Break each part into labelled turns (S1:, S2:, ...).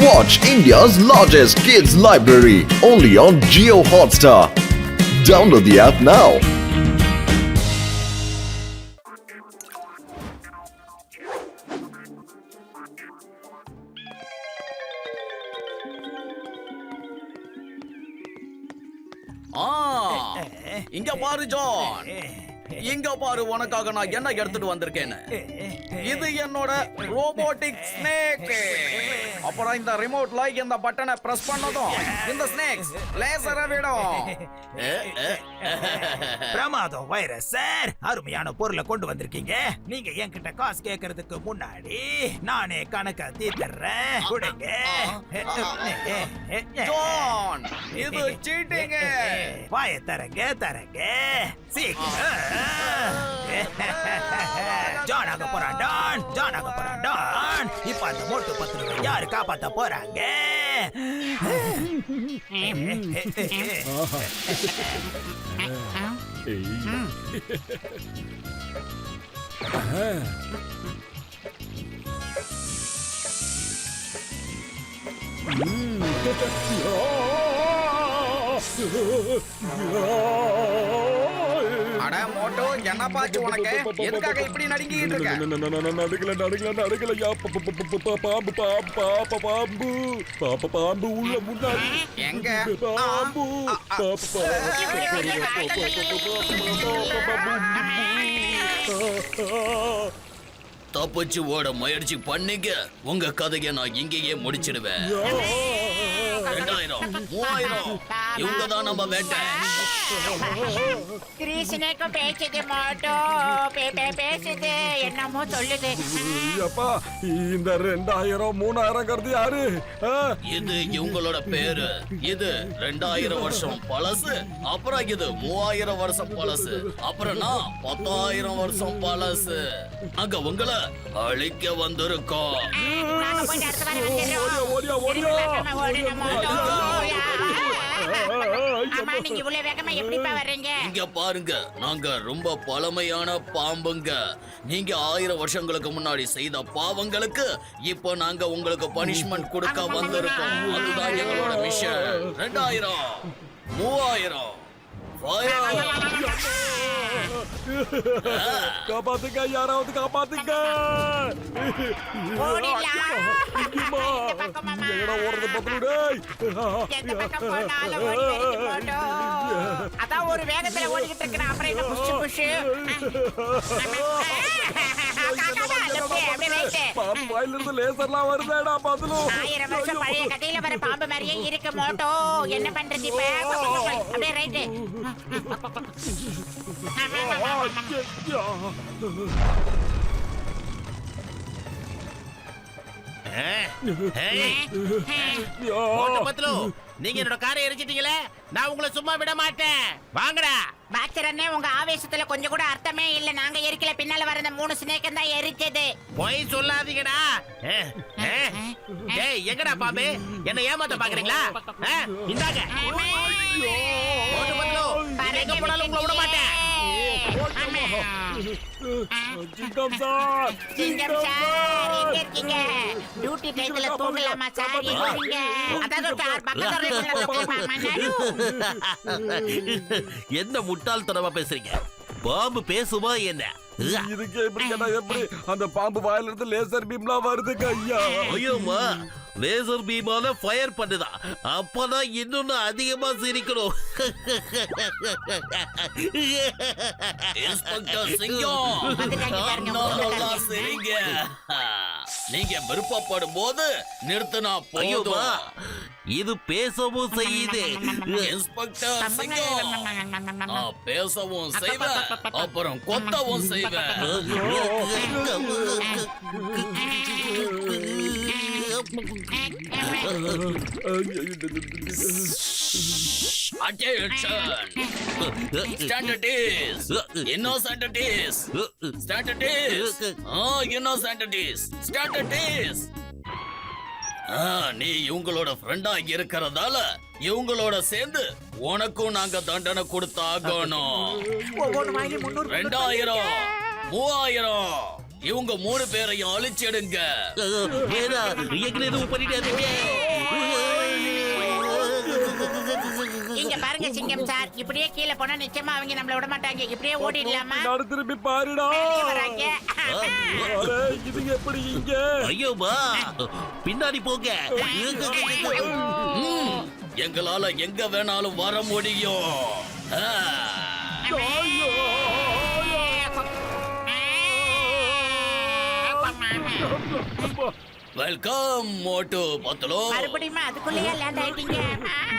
S1: Watch India's largest kids library only on Jio Hotstar. Download the app now.
S2: இங்க பாரு John, இங்க பாரு உனக்காக நான் என்ன எடுத்துட்டு வந்திருக்கேன்னு. இது என்னோட ரோபோட்டிக் ஸ்னேக். அப்புறம் இந்த ரிமோட்ல இந்த பட்டனை பிரஸ் பண்ணதும் இந்த ஸ்னேக்ஸ் லேசரை விடும்.
S3: பிரமாதம் வைரஸ் சார், அருமையான பொருளை கொண்டு வந்திருக்கீங்க. நீங்க என்கிட்ட காசு கேட்கறதுக்கு முன்னாடி நானே கணக்க தீர்த்துறேன். கொடுங்க
S2: ஜான், இது சீட்டிங்.
S3: வாய தரங்க சீக்கிரம். ஜான் ஆக போறான் டான், ஜான் ஆக போறான் டான். இப்ப அந்த மோட்டு பத்து யாரு காப்பாத்த போறாங்க?
S2: அட மோட்டோ, என்ன பாச்சு உனக்கு? எதுக்காக இப்படி நடுங்கிட்டு இருக்க?
S4: நடுக்கலையா பாம்பு உள்ள முன்னாடி
S2: எங்க? தப்பிச்சு ஓட முயற்சி பண்ணீங்க, உங்க கதையை நான் இங்கேயே முடிச்சிடுவேன். 2000 3000 இவங்க தான் நம்ம வேட்டை.
S5: கிருஷ்ணனுக்கு பேசுது மோட்டோ, பேசுது, என்னமோ சொல்லுது.
S4: இந்த 2000 3000 யாரு?
S2: இது இவங்களோட பேரு. இது 2000 வருஷம் பழசு, அப்புறம் இது 3000 வருஷம் பழசு, அப்புறம் நான் 10,000 வருஷம் பழசு. அங்க உங்களை அழிக்க வந்திருக்கோம். இங்க பாருங்க, நாங்க ரொம்ப பழமையான பாம்புங்க. நீங்க 1000 வருஷங்களுக்கு முன்னாடி செய்த பாவங்களுக்கு இப்போ நாங்க உங்களுக்கு பனிஷ்மெண்ட் கொடுக்க வந்திருக்கோம். அதுதான் எங்களோட மிஷன். 2000 3000
S4: காப்பாத்துங்க, யாராவது காப்பாத்துங்க. ஓடுறது பத்து.
S5: அதான் ஒரு வேகத்துல ஓடிக்கிட்டு இருக்கிறேன். அப்புறம் என்ன புஷ் புஷ்
S4: பாம்பு வாயிலிருந்து லேசர்லாம் வருதேடா பதிலும்.
S5: 1000 வருஷம் பழைய கதையில வர பாம்பு மாதிரியே இருக்கு மோட்டோ. என்ன பண்றது இப்ப? அப்படியே ரைட்டு.
S3: நீங்க என்னோட காரை எரிச்சிட்டீங்களே, நான் உங்களை சும்மா விட மாட்டேன். வாங்கடா
S5: பாத்திரனே, உங்க ஆவேசத்துல கொஞ்சம் கூட அர்த்தமே இல்ல. நாங்க எரிக்கல, பின்னால வர இந்த 3 ஸ்னேக் தான் எரிச்சது.
S3: போய் சொல்லாதீங்கடா. டேய், எங்கடா பாம்பு? என்ன ஏமாத்த பாக்குறீங்களா? இந்தாங்க. எங்க போனாலும் உங்களை விட மாட்டேன்.
S4: சிங்கம் சார்,
S5: சிங்கம் சார், எங்க இருக்கீங்க? டியூட்டி டைத்துல தூங்கலாமா சார்? எங்க? அதான் சார் பக்கத்துல
S3: என்ன முட்டாள்தனமா பேசுறீங்க? பாம்பு பேசுமா என்ன?
S4: இதுக்கு எப்படி கேட்டா எப்படி? அந்த பாம்பு வாயில இருந்து லேசர் பீம்லாம் வருதுங்க ஐயா.
S3: ஐயோமா, லேசர் பீமால ஃபயர் பண்ணுதா? அப்பதான் இன்னொன்னு அதிகமா சிரிக்கணும்.
S2: இன்ஸ்பெக்டர் சிங்கம், நல்லா சரிங்க. நீங்க விருப்பப்படும் போது நிறுத்தினா போதும்.
S3: இது பேசவும் செய்யுது.
S2: இன்ஸ்பெக்டர் சிங்கம், நான் பேசவும் செய்வேன், அப்புறம் கொத்தவும் செய்வேன். Attention! Stand at ease! Innocent at ease! Stand at ease! Innocent at ease! Stand at ease! நீ இவங்களோட ஃப்ரெண்டா இருக்கிறதால இவங்களோட சேர்ந்து உனக்கும் நாங்க தண்டனை கொடுத்தாகணும். 2000 3000 இவங்க 3 பேரையும் அழிச்சிடுங்க.
S6: எங்களை எதுவும் பண்ணிடாதீங்க.
S5: இங்க பாருங்க சிங்கம் சார், இப்படியே கீழே போனா நிச்சயமா அவங்க நம்மள விட மாட்டாங்க. இப்படியே ஓடிடலாமா?
S4: நாடு திரும்பி பாருடா.
S5: வெளியே வராங்க.
S4: அரே, இது எப்படி இங்க?
S6: ஐயோமா, பின்னாடி போங்க.
S2: எங்களால எங்க வேணாலும் வர முடியும். வெல்கம் மோட்டு பத்லோ.
S5: மறுபடியும் அதுக்குள்ளேயே லேண்ட் ஆயிட்டீங்க.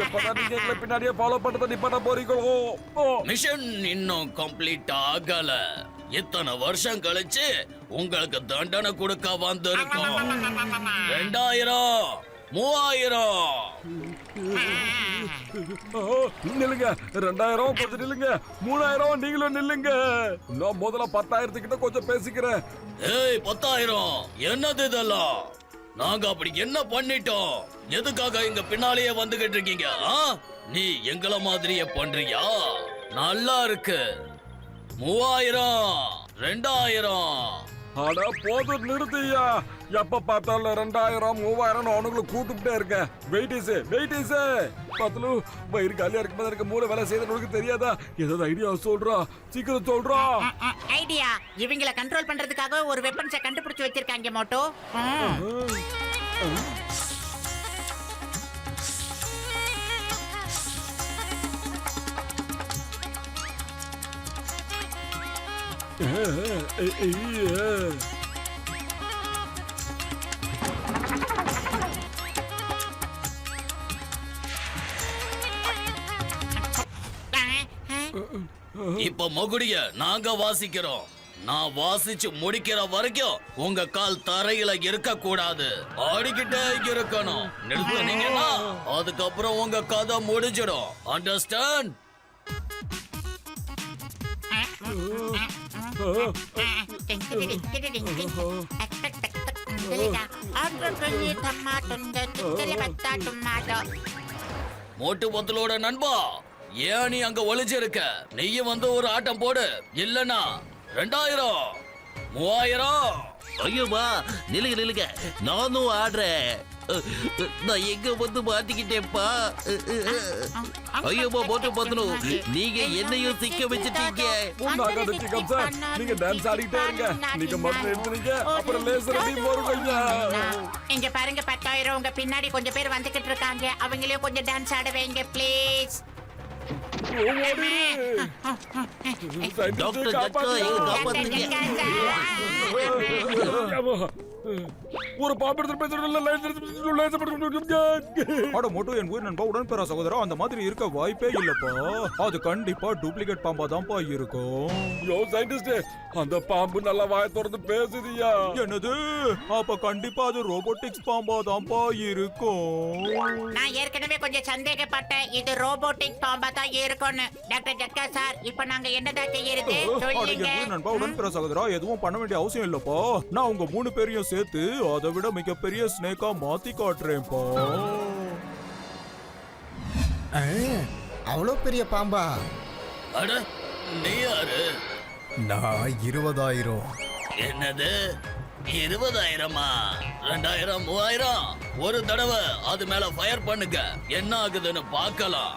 S4: எப்பதான் நீங்க எங்களை பின்னாடியே ஃபாலோ பண்றத நிப்பாட்ட போறீங்களோ?
S2: மிஷன் இன்னும் கம்ப்ளீட் ஆகல. இத்தனை வருஷம் கழிச்சு உங்களுக்கு தண்டனை கொடுக்க வந்திருக்கோம். 2000, 3000.
S4: நில்லுங்க. 2000 கொஞ்சம் நில்லுங்க. 3000 நீங்களும் நில்லுங்க. நான் முதல்ல 10,000 கிட்ட கொஞ்சம் பேசிக்கிறேன்.
S2: ஏய் 10,000 என்னது இதெல்லாம்? நாங்க அப்படி என்ன பண்ணிட்டோம்? எதுக்காக எங்க பின்னாலேயே வந்துகிட்டு இருக்கீங்க? நீ எங்கள மாதிரியே பண்றியா? நல்லா இருக்கு. 3000, 2000.
S4: ஆனா போதும், நிறுத்தியா. எப்ப பார்த்தாலும் 2000, 3000 அவனுங்களை கூட்டுக்கிட்டே இருக்க. வெயிட்டிஸ் பத்லு, வயிறு காலியா இருக்கும்போது எனக்கு 3 வேலை செய்யறது உனக்கு தெரியாதா? ஏதாவது ஐடியா சொல்றா, சீக்கிரம் சொல்றா.
S5: ஐடியா? இவங்கள கண்ட்ரோல் பண்றதுக்காக ஒரு வெப்பன்ஸை கண்டுபிடிச்சு வச்சிருக்காங்க மோட்டோ.
S2: இப்ப மகுடிய நாங்க வாசிக்கிறோம். நான் வாசிச்சு முடிக்கிற வரைக்கும் உங்க கால் தரையில இருக்க கூடாது. ஆடிக்கிட்டே இருக்கணும். நிறுத்துனீங்கன்னா அதுக்கப்புறம் உங்க கதை முடிஞ்சிடும். அண்டர்ஸ்டாண்ட்? மோட்டு பத்தலோட நண்பா, ஏன் நீ அங்க ஒளிஞ்சிருக்க? நீயும் வந்து ஒரு ஆட்டம் போடு. இல்லனா 2000, 3000.
S6: ஐயோமா, நில்லுங்க. நானும் ஆடுறேன். நான் எங்க வந்து மாட்டிக்கிட்டேப்பா. ஐயோமா, போட்டு பார்த்தணும். நீங்க என்னையும் சிக்க வச்சுட்டீங்க.
S4: உண்டாகாத சிக்கம் சார், நீங்க டான்ஸ் ஆடிட்டே இருங்க. நீங்க மட்டும் எடுத்துறீங்க, அப்புறம் லேசர் பீம் வருங்க.
S5: இங்க பாருங்க 10,000, உங்க பின்னாடி கொஞ்சம் பேர் வந்துகிட்டு இருக்காங்க. அவங்களையும் கொஞ்சம் டான்ஸ் ஆட வைங்க ப்ளீஸ்.
S6: டாக்டர் ஜட்கா, எங்களை காப்பாத்துங்க.
S4: ஒரு பாம்பு பேசுறதுல
S7: அட மோட்டோ, என் உயிர் நண்பா, உடன்பெற சகோதரா, அந்த மாதிரி இருக்க வாய்ப்பே இல்லப்பா. அது கண்டிப்பா டூப்ளிகேட் பாம்பா தான்ப்பா இருக்கும்.
S4: யோ சயின்டிஸ்ட், அந்த பாம்பு நல்லா வாய திறந்து பேசுதியா?
S7: என்னது? அப்ப கண்டிப்பா அது ரோபோட்டிக்ஸ் பாம்பா தான்ப்பா இருக்கும்.
S5: நான் ஏற்கனவே கொஞ்சம் சந்தேகப்பட்டேன். இது ரோபோட்டிக் பாம்பா தான் இருக்கும்னு. டாக்டர் ஜட்கா சார், இப்போ நாங்க என்னதான் செய்யறது
S7: அட
S5: சொல்லுங்க.
S7: என் உயிர் நண்பா, உடன்பெற சகோதரா, எதுவும் பண்ண வேண்டிய அவசியம் இல்லப்பா. நான் உங்க 3 பேரையும் சேர்த்து அதை விட மிகப்பெரிய ஸ்னேக்கா மாத்தி காட்டுறேன்ப்பா.
S8: அவ்வளோ பெரிய பாம்பா?
S2: அட, நீ யாரு?
S8: நான் 20,000.
S2: என்னது 20,000-மா? 2000, 3000. ஒரு தடவை அது மேல ஃபயர் பண்ணுங்க. என்ன ஆகுதுன்னு பார்க்கலாம்.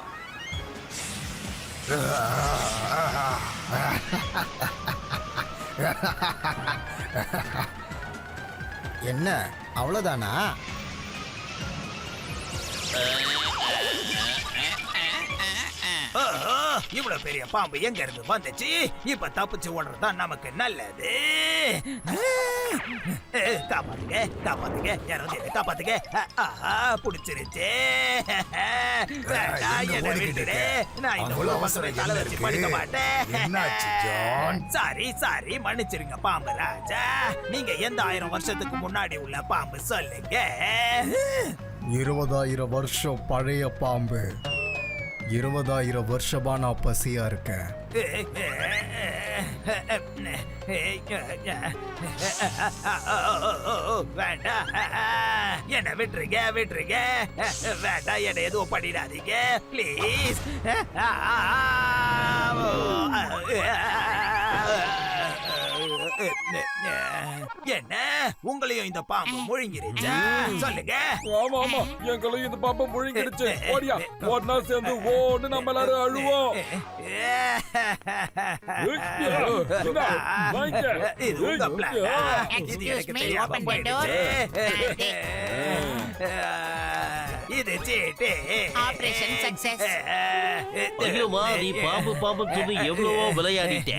S8: என்ன அவ்வளோதானா?
S3: இவ்வளவு பெரிய பாம்பு எங்க இருந்து வந்துச்சு? இப்ப தப்பிச்சு ஓடுறதுதான் நமக்கு நல்லது. காப்பாத்துங்க, யாராவது என்னை காப்பாத்துங்க. புடிச்சிருச்சு. என்ன விட்டுடு. நான் இந்த உலகத்துல தலை வச்சு படுக்க மாட்டேன். சாரி, மன்னிச்சிருங்க பாம்பு ராஜா. நீங்க எந்த 1000 வருஷத்துக்கு முன்னாடி உள்ள பாம்பு சொல்லுங்க.
S8: 20,000 வருஷம் பழைய பாம்பு. 20,000 வருஷமா நான் பசியா இருக்கேன்.
S3: வேண்டாம், என்ன விட்டுருங்க. வேண்டாம், என்ன எதுவும் பண்ணிடாதீங்க ப்ளீஸ். என்ன உங்களையும் இந்த பாம்பு முழுங்கிருச்சா? சொல்லுங்க.
S4: ஆமா ஆமா எங்களையும் இந்த பாப்பா முழுங்கிடுச்சு. ஓடியா ஒன்னா சேர்ந்து ஓன்னு நம்ம எல்லாரும் அழுவோம்.
S3: இது உங்க plan ஆ? இது
S5: Excuse
S3: எனக்கு
S5: me,
S3: தெரியாம
S5: open the door.
S3: போயிடுச்சு. இது சீட்டு.
S5: Operation success.
S6: ஐயோமா நீ பாம்பு பாம்பு சொல்லி எவ்வளவோ விளையாடிட்ட.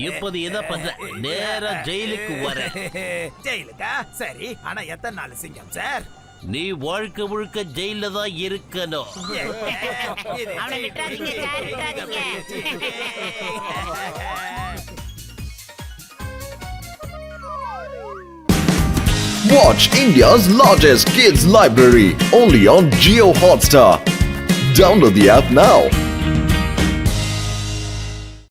S6: இப்போது என்ன பண்ற? நேரா ஜெயிலுக்கு வர.
S3: ஜெயிலுக்கா? சரி, ஆனா எத்தனை நாள் சிங்கம் சார்?
S6: நீ வாழ்க்கை முழுக்க ஜெயில தான் இருக்கணும்.
S3: இது
S5: அவனை விட்டுறாதீங்க சார், விட்டுறாதீங்க.
S1: Watch India's largest kids library only on Geo Hotstar. Download the app now.